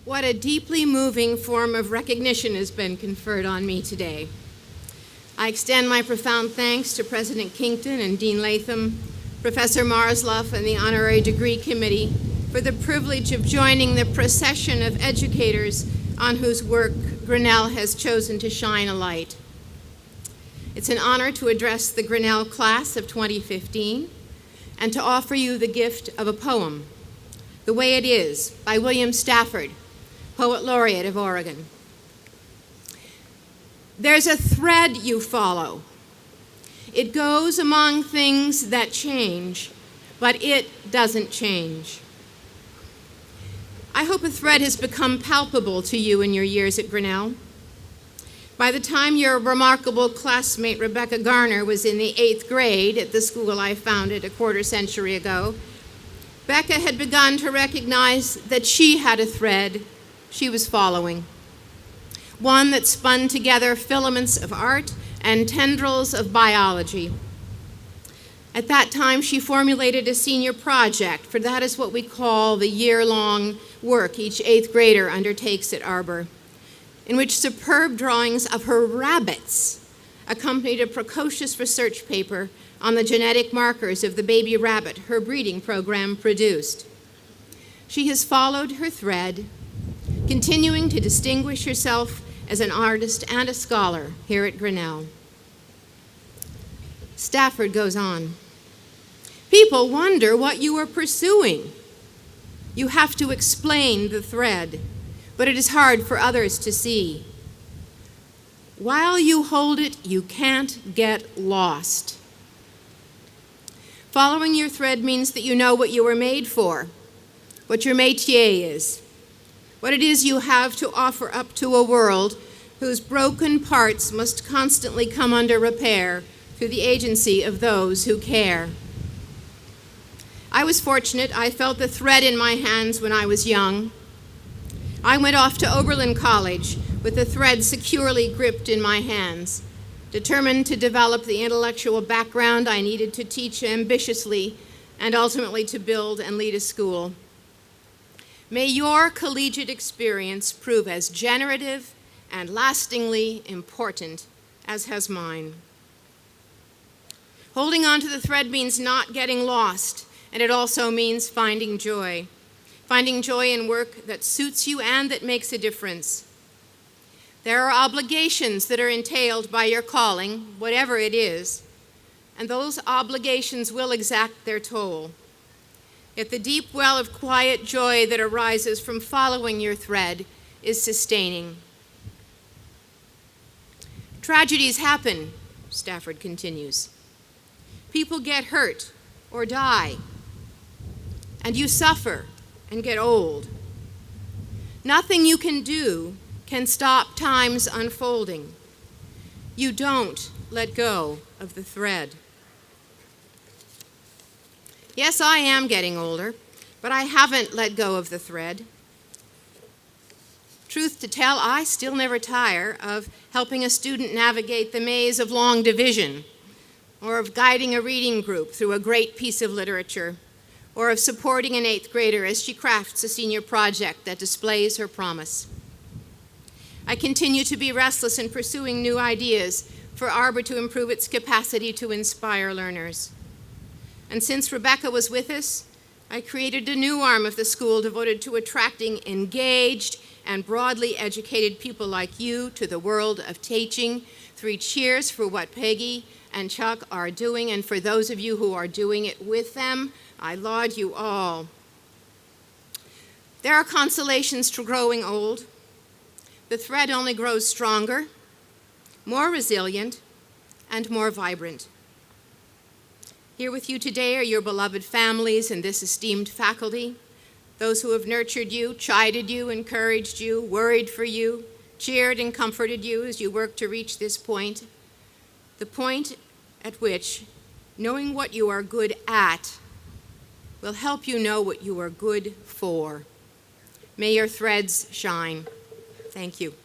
What a deeply moving form of recognition has been conferred on me today. I extend my profound thanks to President Kington and Dean Latham, Professor Marsloff, and the Honorary Degree Committee for the privilege of joining the procession of educators on whose work Grinnell has chosen to shine a light. It's an honor to address the Grinnell class of 2015 and to offer you the gift of a poem, The Way It Is, by William Stafford, Poet Laureate of Oregon. There's a thread you follow. It goes among things that change, but it doesn't change. I hope a thread has become palpable to you in your years at Grinnell. By the time your remarkable classmate Rebecca Garner was in the 8th grade at the school I founded a quarter century ago, Becca had begun to recognize that she had a thread she was following, one that spun together filaments of art and tendrils of biology. At that time, she formulated a senior project, for that is what we call the year-long work each 8th grader undertakes at Arbor, in which superb drawings of her rabbits accompanied a precocious research paper on the genetic markers of the baby rabbit her breeding program produced. She has followed her thread, continuing to distinguish herself as an artist and a scholar here at Grinnell. Stafford goes on. People wonder what you are pursuing. You have to explain the thread, but it is hard for others to see. While you hold it, you can't get lost. Following your thread means that you know what you were made for, what your métier is, what it is you have to offer up to a world whose broken parts must constantly come under repair through the agency of those who care. I was fortunate. I felt the thread in my hands when I was young. I went off to Oberlin College with the thread securely gripped in my hands, determined to develop the intellectual background I needed to teach ambitiously and ultimately to build and lead a school. May your collegiate experience prove as generative and lastingly important as has mine. Holding on to the thread means not getting lost, and it also means finding joy in work that suits you and that makes a difference. There are obligations that are entailed by your calling, whatever it is, and those obligations will exact their toll. Yet the deep well of quiet joy that arises from following your thread is sustaining. Tragedies happen, Stafford continues. People get hurt or die, and you suffer and get old. Nothing you can do can stop time's unfolding. You don't let go of the thread. Yes, I am getting older, but I haven't let go of the thread. Truth to tell, I still never tire of helping a student navigate the maze of long division, or of guiding a reading group through a great piece of literature, or of supporting an 8th grader as she crafts a senior project that displays her promise. I continue to be restless in pursuing new ideas for Arbor to improve its capacity to inspire learners. And since Rebecca was with us, I created a new arm of the school devoted to attracting engaged and broadly educated people like you to the world of teaching. 3 cheers for what Peggy and Chuck are doing, and for those of you who are doing it with them, I laud you all. There are consolations to growing old. The thread only grows stronger, more resilient, and more vibrant. Here with you today are your beloved families and this esteemed faculty, those who have nurtured you, chided you, encouraged you, worried for you, cheered and comforted you as you work to reach this point, the point at which knowing what you are good at will help you know what you are good for. May your threads shine. Thank you.